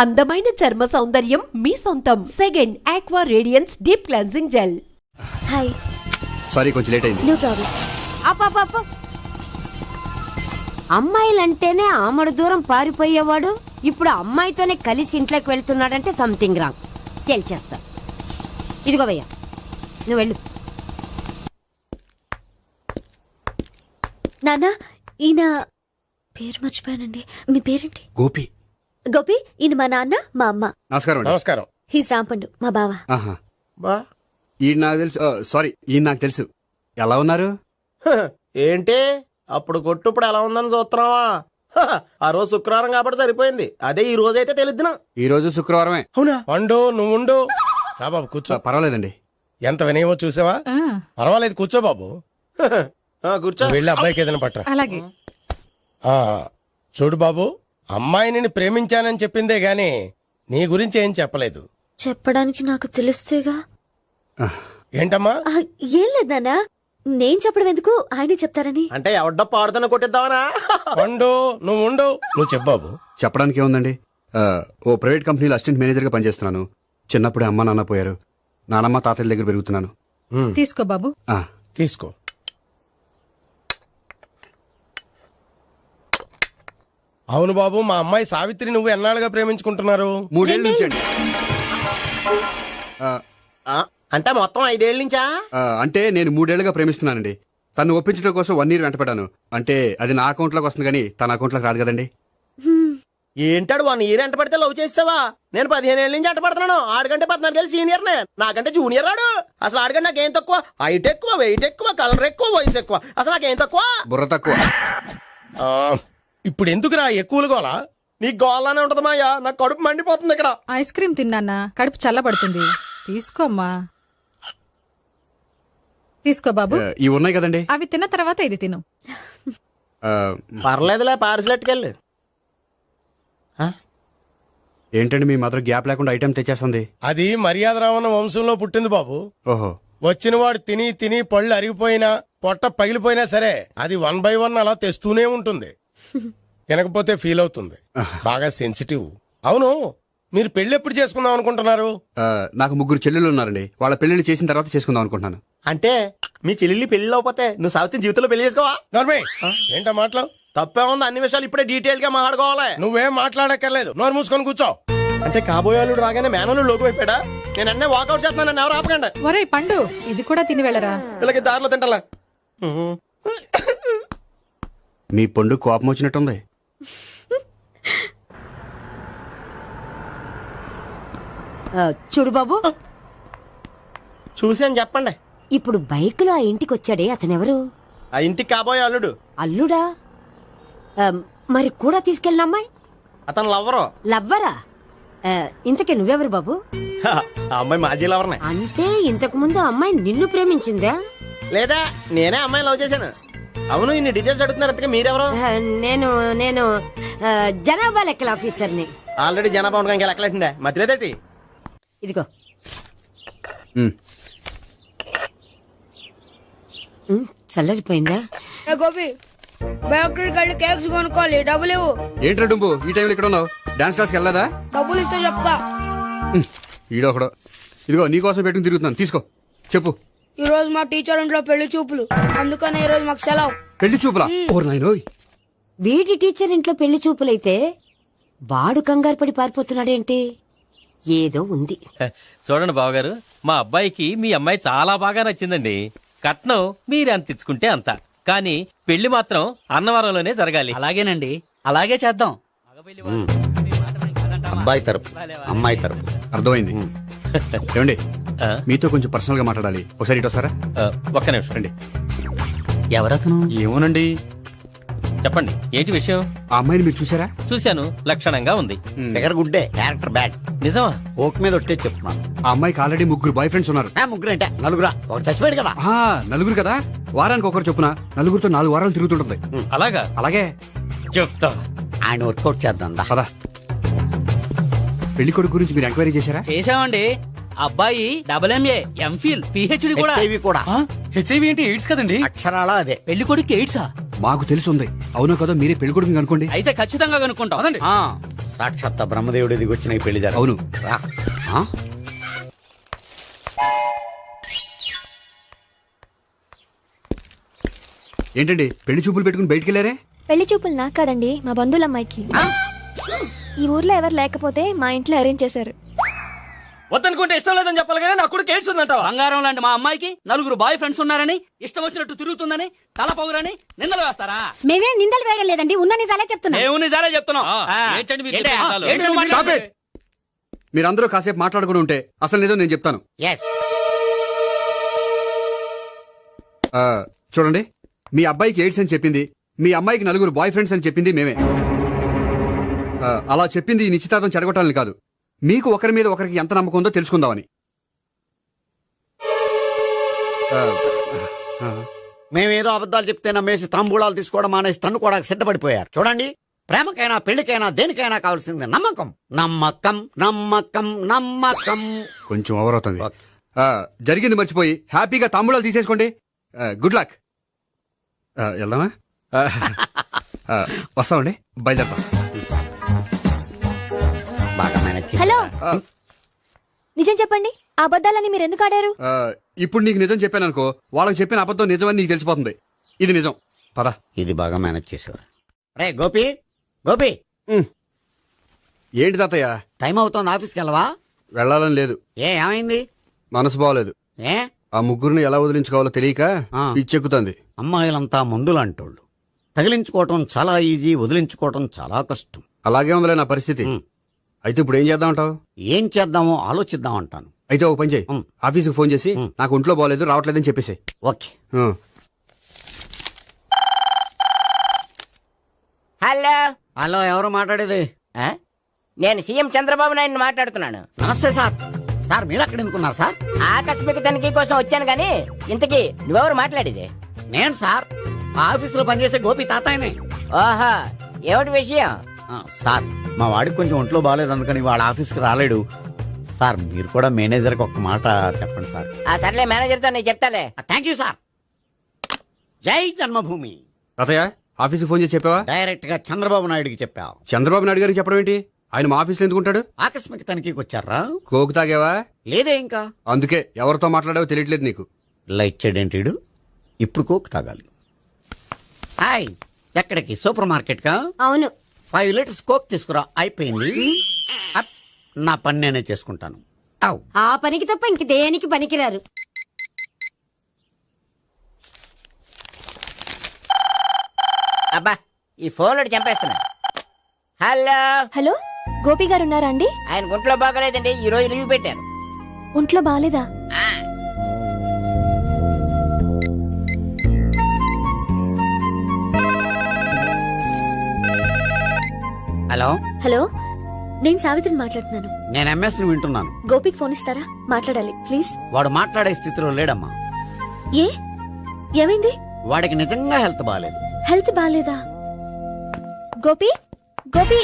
అందమైన చర్మ సౌందర్యం మీ సొంతం. Second aqua radiance deep cleansing gel. Hi. Sorry కొంచెం లేట్ అయింది. No problem. అప్ప అమ్మాయిలంటేనే ఆమడు దూరం పారిపోయేవాడు ఇప్పుడు అమ్మాయితోనే కలిసి ఇంట్లోకి వెళ్తున్నాడంటే సంథింగ్ రాంగ్. తేల్చేస్తా. ఇదిగో భయ్యా, నువ్వు వెళ్ళు. నాన్న, ఈయన పేరు మర్చిపోయానండి. మీ పేరేంటి? గోపి. గోపి, ఈయన మా నాన్న, మా అమ్మ. నమస్కారం అండి. నమస్కారం. హీస్ రాంపండు, మా బావ. ఆహా. బా ఈయన నాకు తెలుసు. సారీ, ఈయన నాకు తెలుసు. ఎలా ఉన్నారు? ఏంటి అప్పుడు కొట్టు ఇప్పుడు ఎలా ఉందని చూస్తున్నావా? ఆ రోజు శుక్రవారం కాబట్టి సరిపోయింది. అదే ఈ రోజు అయితే తెలుద్దునా. ఈ రోజు శుక్రవారమే. అవునా? వండు నువ్వు ఉండు. రా బాబు కూర్చో. పర్వాలేదండి. ఎంత వినయమో చూసావా? పర్వాలేదు కూర్చో బాబు. కూర్చో. వెళ్ళి అబ్బాయికి ఏదైనా పట్టరా. అలాగే. చూడు బాబు, అమ్మాయిని ప్రేమించానని చెప్పిందే గాని నీ గురించి ఏం చెప్పలేదు. చెప్పడానికి నాకు తెలిస్తేగా. ఏంటమ్మా? ఏం లేదు నాన్న, నేను చెప్పడం ఎందుకు, ఆయనే చెప్తారని. అంటే ఎవడ్డో పాడుతున్న కొట్టిద్దామనా? వండు నువ్వు ఉండు. నువ్వు చెప్పు బాబు. చెప్పడానికి ఏముందండి, ఓ ప్రైవేట్ కంపెనీలో అసిస్టెంట్ మేనేజర్గా పనిచేస్తున్నాను. చిన్నప్పుడే అమ్మ నాన్న పోయారు. నానమ్మ తాతయ్య దగ్గర పెరుగుతున్నాను. తీసుకో బాబు. తీసుకో. అవును బాబు, మా అమ్మాయి సావిత్రి నువ్వు ఎన్నాళ్ళుగా ప్రేమించుకుంటున్నారు? 3 ఏళ్ళ నుంచి అండి. అంటే మొత్తం 5 ఏళ్ళ నుంచా? అంటే నేను 3 ఏళ్ళుగా ప్రేమిస్తున్నానండి. తను ఒప్పించడం కోసం 1 year వెంటపడ్డాను. అంటే అది నా అకౌంట్లోకి వస్తుంది కానీ తన అకౌంట్లోకి రాదు కదండి. ఏంటాడు 1 year ఎంట పడితే లవ్ చేసావా? నేను 15 ఏళ్ళ నుంచి ఎంట పడుతున్నాను. ఆడికంటే 14 ఏళ్ళు సీనియర్ నే, నాకంటే జూనియర్ రాడు. అసలు ఆడికంటే నాకేం తక్కువ? హైట్ ఎక్కువ, వెయిట్ ఎక్కువ, కలర్ ఎక్కువ, వయసు ఎక్కువ. అసలు నాకేం తక్కువ? బుర్ర తక్కువ. ఇప్పుడు ఎందుకురా ఎక్కువలు గోలా? నీకు గోలానే ఉంటది మాయా. నాకు కడుపు మండిపోతుంది ఇక్కడ. ఐస్ క్రీమ్ తిన్నానా, కడుపు చల్లబడుతుంది. తీసుకో అమ్మా. తీసుకో బాబు. ఇవి ఉన్నాయి కదండి. అవి తిన్న తర్వాత ఇది తిను. పర్లేదులే, పార్సిలెట్కెళ్ళి. ఏంటండి మీ మాత్రం గ్యాప్ లేకుండా ఐటెం తెచ్చేస్తుంది? అది మర్యాద రావణ వంశంలో పుట్టింది బాబు. ఓహో. వచ్చిన వాడు తిని తిని పళ్ళు అరిగిపోయినా పొట్ట పగిలిపోయినా సరే అది 1 by 1 అలా తెస్తూనే ఉంటుంది. తినకపోతే ఫీల్ అవుతుంది. బాగా సెన్సిటివ్. అవును, మీరు పెళ్లి ఎప్పుడు చేసుకుందాం అనుకుంటున్నారు? నాకు 3 చెల్లెళ్ళు ఉన్నారండి. వాళ్ళ పెళ్లిళ్ళు చేసిన తర్వాత చేసుకుందాం అనుకుంటున్నాను. అంటే మీ చెల్లెల్ని పెళ్లి లేకపోతే నువ్వు సావిత్రి జీవితంలో పెళ్లి చేసుకోవా? ఏంటో మాటలు తప్పే ఉంది. అన్ని విషయాలు ఇప్పుడే డీటెయిల్ గా మాట్లాడుకోవాలి. నువ్వేం మాట్లాడక్కర్లేదు, నోరు మూసుకొని కూర్చో. అంటే కాబోయేవాళ్ళు రాగానే మేనలు లోకి అయిపోయాడా? నేను అన్నీ వాకౌట్ చేస్తున్నాను, నన్ను ఎవరు ఆపకండి. ఒరే పండు, ఇది కూడా తిని వెళ్ళరా. వీళ్ళకి దారిలో తింటలా. మీ పండు కోపం వచ్చినట్టుంది. చూడు బాబు, చూసి అని చెప్పండి. ఇప్పుడు బైక్ లో ఆ ఇంటికి వచ్చాడే అతనెవరు? ఆ ఇంటికి కాబోయే అల్లుడు. అల్లుడా? మరి కూడా తీసుకెళ్ళిన అమ్మాయి? అతను లవ్వరు. లవ్వరా? ఇంతకే నువ్వెవరు బాబు? ఆ అమ్మాయి మాజీ లవర్నే. అంటే ఇంతకు ముందు అమ్మాయి నిన్ను ప్రేమించిందా? లేదా నేనే అమ్మాయి లవ్ చేశాను. అవును, ఇన్ని డీటెయిల్స్ అడుగుతున్నారు. అంతగా మీరెవరు? నేను నేను జనాభా లెక్కల ఆఫీసర్ని. ఆల్రెడీ జనాభా ఉండగా ఇంకా లెక్కలేటండే మధ్యలేదేటి. ఇదిగో. చల్లరిపోయిందా? గోపి, బయోక్రెడిట్ కార్డు కేక్స్ కొనుక్కోవాలి, డబ్బులు ఇవ్వు. ఏంట్రా డుంబు ఈ టైంలో ఇక్కడ ఉన్నావు? డాన్స్ క్లాస్కి వెళ్ళదా? డబ్బులు ఇస్తే చెప్తా. ఈడొకడు. ఇదిగో నీకోసం పెట్టుకుని తిరుగుతున్నాను, తీసుకో. చెప్పు. ఈ రోజు మా టీచర్ ఇంట్లో పెళ్లి చూపులు, అందుకనే ఈ రోజు మాకు సెలవు. పెళ్లి చూపులా? ఓర్ నాయనోయ్. వీడి టీచర్ ఇంట్లో పెళ్లి చూపులైతే వాడు కంగారు పడి పారిపోతున్నాడేంటి? ఏదో ఉంది. చూడండి బావగారు, మా అబ్బాయికి మీ అమ్మాయి చాలా బాగా నచ్చిందండి. కట్నం మీరు ఎంత ఇచ్చుకుంటే అంత, కానీ పెళ్లి మాత్రం అన్నవరంలోనే జరగాలి. అలాగేనండి, అలాగే చేద్దాం. అబ్బాయి తరపు అమ్మాయి తరపు. అర్థమైంది. ఏమండి, మీతో కొంచెం పర్సనల్ గా మాట్లాడాలి. ఒకసారి ఇటు వస్తారా? ఒక్క నిమిషం రండి. ఎవరతను? ఏమోనండి. చెప్పండి, ఏంటి విషయం? ఆ అమ్మాయిని మీరు చూసారా? చూశాను, లక్షణంగా ఉంది. దగ్గర గుడ్డే, క్యారెక్టర్ బ్యాడ్. నిజమా? ఓక్ మీద ఒట్టే చెప్తున్నాను. ఆ అమ్మాయికి ఆల్రెడీ 3 బాయ్ ఫ్రెండ్స్ ఉన్నారు. 3 అంటే 4 ఒకటి చచ్చిపోయాడు కదా. 4 కదా, వారానికి ఒకరు చొప్పున 4తో 4 వారాలు తిరుగుతుంటుంది. అలాగా? అలాగే చెప్తా. ఆయన వర్కౌట్ చేద్దాం. పదా. పెళ్లి కొడుకు గురించి మీరు ఎంక్వైరీ చేశారా? చేసామండి. అబ్బాయి MA, MPhil, PhD కూడా. హెచ్ఐవి కూడా. హెచ్ఐవి అంటే ఎయిడ్స్ కదండి. అక్షరాల అదే. పెళ్లి కొడుకు ఎయిడ్సా? మాకు తెలిసి ఉంది. అవునో కదా మీరే పెళ్లి కొడుకుని అనుకోండి. అయితే ఖచ్చితంగా కనుక్కుంటాం. ఆ. సాక్షాత్ బ్రహ్మదేవుడి దిగి వచ్చిన ఈ పెళ్లి జరగదు. అవును. రా. ఆ? ఏంటండి పెళ్లి చూపులు పెట్టుకుని బయటికి వెళ్ళారే? పెళ్లి చూపులు నాకు కాదండి, మా బంధువుల అమ్మాయికి. ఈ ఊర్లో ఎవరు లేకపోతే మా ఇంట్లో అరేంజ్ చేశారు. వద్దనుకుంటే ఇష్టం లేదని చెప్పాలి కానీ నా కూడా కేసు ఉందంటావా? బంగారం లాంటి మా అమ్మాయికి 4 బాయ్ ఫ్రెండ్స్ ఉన్నారని, ఇష్టం వచ్చినట్టు తిరుగుతుందని, తల పొగరని నిందలు వేస్తారా? మేమే నిందలు వేయడం లేదండి, ఉన్న నిజాలే చెప్తున్నా. మేము నిజాలే చెప్తున్నాం. ఆ, ఆ. ఏంటండి మీరు ఏంటి? చెప్పే నిజాలు? ఏంటి నువ్వు Stop మాట్లాడేది? it! మీరందరూ కాసేపు మాట్లాడుకుని ఉంటే అసలు లేదో నేను చెప్తాను. ఎస్. చూడండి, మీ అబ్బాయికి ఎయిడ్స్ అని చెప్పింది, మీ అమ్మాయికి 4 బాయ్ ఫ్రెండ్స్ అని చెప్పింది మేమే. అలా చెప్పింది ఈ నిశ్చితార్థం చెడగొట్టాలని కాదు, మీకు ఒకరి మీద ఒకరికి ఎంత నమ్మకం ఉందో తెలుసుకుందామని. మేమేదో అబద్ధాలు చెప్తే నమ్మేసి తాంబూలాలు తీసుకోవడం మానేసి తన్నుకోవడానికి సిద్ధపడిపోయారు. చూడండి, ప్రేమకైనా పెళ్లికైనా దేనికైనా కావాల్సింది నమ్మకం. నమ్మకం నమ్మకం నమ్మకం. కొంచెం ఓవర్ అవుతుంది. ఓకే. జరిగింది మర్చిపోయి హ్యాపీగా తాంబూలాలు తీసేసుకోండి. Good luck. వెళ్దామా? వస్తామండి, బయలుదేరతాం. బాగా మేనేజ్ చేశారు. హలో, నిజం చెప్పండి, ఆ అబద్ధాలని మీరు ఎందుకు ఆడారు? ఇప్పుడు నీకు నిజం చెప్పాను అనుకో, వాళ్ళకి చెప్పిన అబద్ధం నిజమని నీకు తెలిసిపోతుంది. ఇది నిజం. పద. ఇది బాగా మేనేజ్ చేసేవారు. రే గోపి, గోపి, ఏంటి తాతయ్య? టైం అవుతోంది, ఆఫీస్కి వెళ్ళవా? వెళ్ళాలని లేదు. ఏమైంది? మనసు బాగోలేదు. ఏ ఆ ముగ్గురిని ఎలా వదిలించుకోవాలో తెలియక పిచ్చెక్కుతుంది. అమ్మాయిలంతా మందులాంటోళ్ళు. తగిలించుకోవటం చాలా ఈజీ, వదిలించుకోవటం చాలా కష్టం. అలాగే ఉందిలే నా పరిస్థితి. అయితే ఇప్పుడు ఏం చేద్దామంటావు? ఏం చేద్దామో ఆలోచిద్దాం అంటాను. అయితే ఒక పని చేయి, ఆఫీస్కి ఫోన్ చేసి నాకు ఒంట్లో బాగోలేదు రావట్లేదని చెప్పేసి. ఓకే. హలో, హలో, ఎవరు మాట్లాడేది? నేను సీఎం చంద్రబాబు నాయుడు మాట్లాడుతున్నాను. నమస్తే సార్. సార్ మీరు అక్కడ ఎందుకున్నారు సార్? ఆకస్మిక తనిఖీ కోసం వచ్చాను గానీ ఇంతకీ నువ్వెవరు మాట్లాడేది? నేను సార్, ఆ ఆఫీసులో పనిచేసే గోపి తాతాయనే. ఓహో, ఏమిటి విషయం? సార్, మా వాడికి కొంచెం ఒంట్లో బాగాలేదు, అందుకని వాళ్ళ ఆఫీస్కి రాలేడు. సార్ మీరు కూడా మేనేజర్కి ఒక మాట చెప్పండి సార్. ఆ సర్లే, మేనేజర్తో నేను చెప్తాలే. Thank you sir. జై జన్మభూమి. తాతయ్య, ఆఫీస్కి ఫోన్ చేసి చెప్పావా? డైరెక్ట్ గా చంద్రబాబు నాయుడుకి చెప్పావు. చంద్రబాబు నాయుడు గారికి చెప్పడం ఏంటి? ఆయన మా ఆఫీస్లో ఎందుకుంటాడు? ఆకస్మిక తనిఖీకి వచ్చారా? కోకు తాగావా? లేదే ఇంకా. అందుకే ఎవరితో మాట్లాడావో తెలియట్లేదు నీకు. లైట్ చేయడేంటిడు? ఇప్పుడు కోక్ తాగాలి. హాయ్, ఎక్కడికి? సూపర్ మార్కెట్ కా? అవును. 5 లీటర్స్ కోక్ తీసుకురా. అయిపోయింది. అప్, నా పని నేనే చేసుకుంటాను. ఔ. ఆ పనికి తప్ప ఇంక దేనికి పనికిరారు. అబ్బా, ఈ ఫోన్ లో చంపేస్తున్నా. హలో, హలో, గోపి గారు ఉన్నారా అండి? ఆయన గుంట్లో బాగలేదండి, ఈ రోజు లీవ్ పెట్టారు. ఒంట్లో బాగాలేదా? హలో, హలో, నేను సావిత్రిని మాట్లాడుతున్నాను. నేను ఎంఎస్ని వింటున్నాను. గోపికి ఫోన్ ఇస్తారా? మాట్లాడాలి ప్లీజ్. వాడు మాట్లాడే స్థితిలో లేడమ్మా. ఏ, ఏమైంది? వాడికి నిజంగా హెల్త్ బాగాలేదు. హెల్త్ బాగాలేదా? గోపి, గోపి.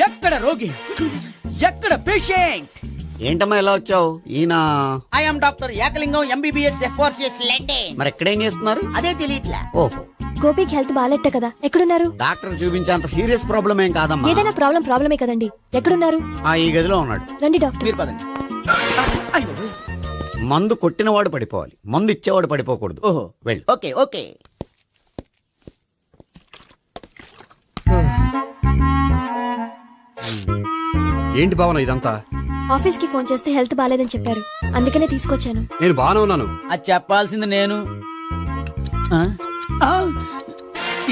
ఎక్కడ రోగి, ఎక్కడ పేషెంట్? ఏంటమ్మా ఇలా వచ్చావు? ఈయన I'm doctor Ekalingam MBBS FRCS London. మరి ఎక్కడేం చేస్తున్నారు? అదే తెలియట్లా. ఓహో, గోపికి హెల్త్ బాగాలెట్ట కదా, ఎక్కడున్నారు? డాక్టర్ చూపించేంత సీరియస్ ప్రాబ్లం ఏం కాదమ్మా. ఏదైనా ప్రాబ్లమే కదండి, ఎక్కడున్నారు? ఈ గదిలో ఉన్నాడు. రండి డాక్టర్. మీరు పదండి. మందు కొట్టినవాడు పడిపోవాలి, మందు ఇచ్చేవాడు పడిపోకూడదు. ఓహో, వెళ్ళు. Okay okay. ఏంటి భావన ఇదంతా? ఆఫీస్ కి ఫోన్ చేస్తే హెల్త్ బాగాలేదని చెప్పారు, అందుకనే తీసుకొచ్చాను. నేను బాగానే ఉన్నాను. అది చెప్పాల్సింది నేను. ఆ? ఆ!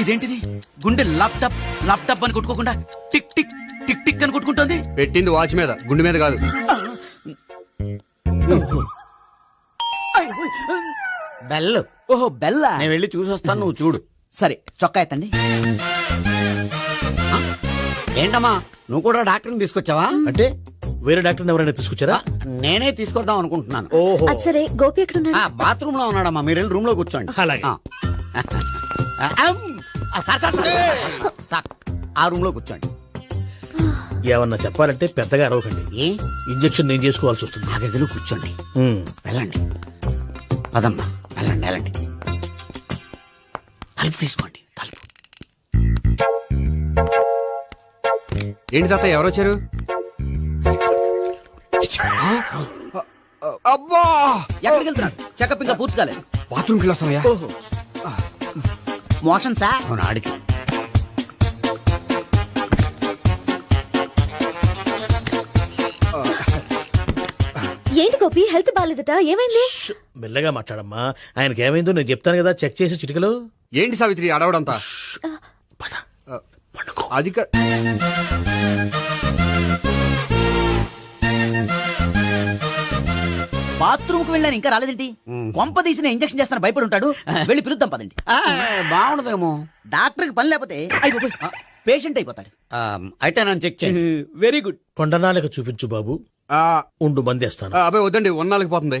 ఇదేంటిది? గుండె ల్యాప్టాప్ ల్యాప్టాప్ అని కొట్టుకోకుండా టిక్ టిక్ టిక్ టిక్ అని కొట్టుకుంటోంది. పెట్టింది వాచ్ మీద, గుండె మీద కాదు. బెల్. ఓహో, బెల్లా. నేను వెళ్ళి చూసొస్తాను, నువ్వు చూడు. సరే, చొక్కా ఎత్తండి. ఏంటమ్మా, నువ్వు కూడా డాక్టర్ని తీసుకొచ్చావా? అంటే వేరే డాక్టర్ ఎవరైనా తీసుకొచ్చారా? నేనే తీసుకొద్దాం అనుకుంటున్నాను. ఓహో, అది సరే, గోపి ఎక్కడున్నాడు? బాత్రూమ్ లో ఉన్నాడమ్మా, మీరు వెళ్ళి రూమ్ లో కూర్చోండి. అలాగే. సార్, సార్, సార్, సార్, ఆ రూమ్ లో కూర్చోండి. ఏమన్నా చెప్పాలంటే పెద్దగా అరవకండి. ఏ ఇంజెక్షన్ నేను చేసుకోవాల్సి వస్తుంది. ఆ గదిలో కూర్చోండి. వెళ్ళండి, పదమ్మా, వెళ్ళండి వెళ్ళండి. తలుపు తీసుకోండి తలుపు. ఏంటి తాత ఎవరు వచ్చారు? అబ్బా, ఎక్కడికి వెళ్తున్నాడు? చెకప్ ఇంకా పూర్తి కాలేదు. బాత్రూమ్కి వెళ్ళొస్తానయ్యా. Motion sir. అవును, ఆడికి. ఏంటి గోపి, హెల్త్ బాగాలేదట, ఏమైంది? మెల్లగా మాట్లాడమ్మా. ఆయనకి ఏమైందో నేను చెప్తాను కదా, చెక్ చేసి చిటికలు. ఏంటి సావిత్రి అడవడంతా? అది బాత్రూమ్ కు వెళ్ళాను ఇంకా రాలేదేంటి? కొంప తీసిన ఇంజక్షన్ చేస్తాను భయపడి ఉంటాడు. వెళ్ళి పిలుద్దాం పదండి. బాగుండదేమో. డాక్టర్ కి పని లేకపోతే పేషెంట్ అయిపోతాడు. అయితే నన్ను చెక్ చేయండి. Very good. కొండనాలకు చూపించు బాబు. ఉండు మందేస్తాను. అబ్బాయి వద్దండి, ఉన్నాళ్ళకి పోతుంది.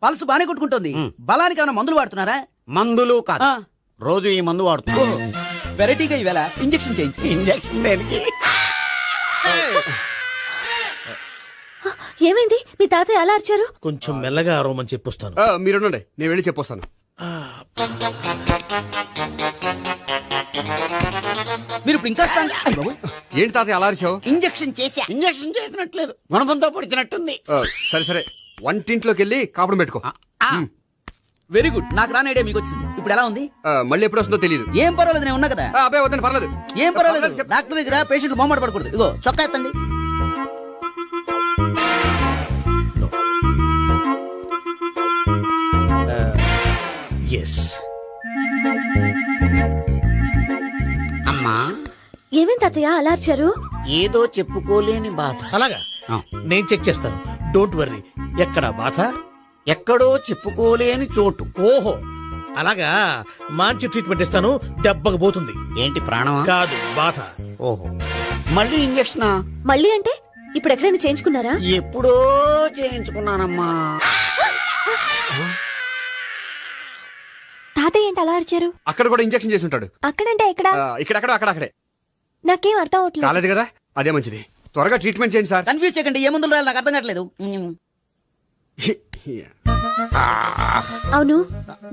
పల్సు బానే కొట్టుకుంటుంది. బలానికి ఏమైనా మందులు వాడుతున్నారా? మందులు కాదు, రోజు ఈ మందు వాడుతున్నా. వెరైటీగా ఈవేళ ఇంజక్షన్ చేయించు. ఇంజక్షన్ దేనికి? ఏమైంది? మీ తాతయ్య అలా అరిచారు? కొంచెం మెల్లగా అరవమని చెప్పొస్తాను. మీరుండండి, నేను వెళ్ళి చెప్పొస్తాను. మీరు ఇప్పుడు ఇంకా strong. అయ్ బాబోయ్. ఏంటి తాత అలా అరిచావు? ఇంజక్షన్ చేశా. ఇంజక్షన్ చేసినట్లేదు, గుణపంతో పొడిచినట్టుంది. సరే సరే, వంటింట్లోకి వెళ్ళి కాపురం పెట్టుకో. Very good. నాకు రాని ఐడియా మీకు వచ్చింది. ఇప్పుడు ఎలా ఉంది? మళ్ళీ ఎప్పుడు వస్తుందో తెలియదు. ఏం పర్వాలేదు, నేను ఉన్నా కదా. అబ్బాయి వద్దండి, పర్లేదు. ఏం పర్వాలేదు. డాక్టర్ దగ్గర పేషెంట్ మొహమాట పడకూడదు. ఇగో చొక్కా ఎత్తండి. ఎస్. అమ్మా, ఏమైంది తాతయ్య అలా అరిచారు? ఏదో చెప్పుకోలేని బాధ. అలాగా ఆ. నేను చెక్ చేస్తాను. Don't worry. ఎక్కడ బాధ? ఎక్కడో చెప్పుకోలేని చోటు. ఓహో, అలాగా. మంచి ట్రీట్మెంట్ ఇస్తాను, దెబ్బకు పోతుంది. ఏంటి ప్రాణమా? కాదు, బాధ. ఓహో, మళ్ళీ ఇంజక్షనా? మళ్ళీ అంటే ఇప్పుడు ఎక్కడైనా చేయించుకున్నారా? ఎప్పుడో చేయించుకున్నానమ్మా. తాతయ్య ఏంటి అలా అరిచారు? అక్కడ కూడా ఇంజక్షన్ చేసి ఉంటాడు. అక్కడంటే ఎక్కడ? ఇక్కడక్కడ అక్కడే. నాకేం అర్థం అవట్లేదు. కాలేదు కదా, అదే మంచిది. త్వరగా ట్రీట్మెంట్ చేయండి సార్. కన్ఫ్యూజ్ చేయకండి. ఏ మందులు రాయాలి నాకు అర్థం కావట్లేదు. అవును,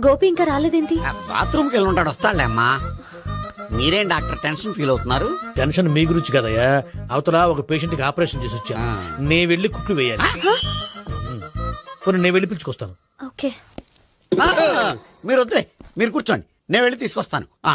గోపి ఇంకా రాలేదేంటి? బాత్రూమ్కి వెళ్ళి ఉంటాడు, వస్తాడులే అమ్మా. మీరేం డాక్టర్ టెన్షన్ ఫీల్ అవుతున్నారు? టెన్షన్ మీ గురించి కదయ్యా. అవతల ఒక పేషెంట్ కి ఆపరేషన్ చేసి వచ్చా. నే వెళ్ళి కుట్లు వేయాలి. కొన్ని నేను వెళ్ళి పిలుచుకొస్తాను. ఓకే. మీరు వద్దులే, మీరు కూర్చోండి, నేను వెళ్ళి తీసుకొస్తాను.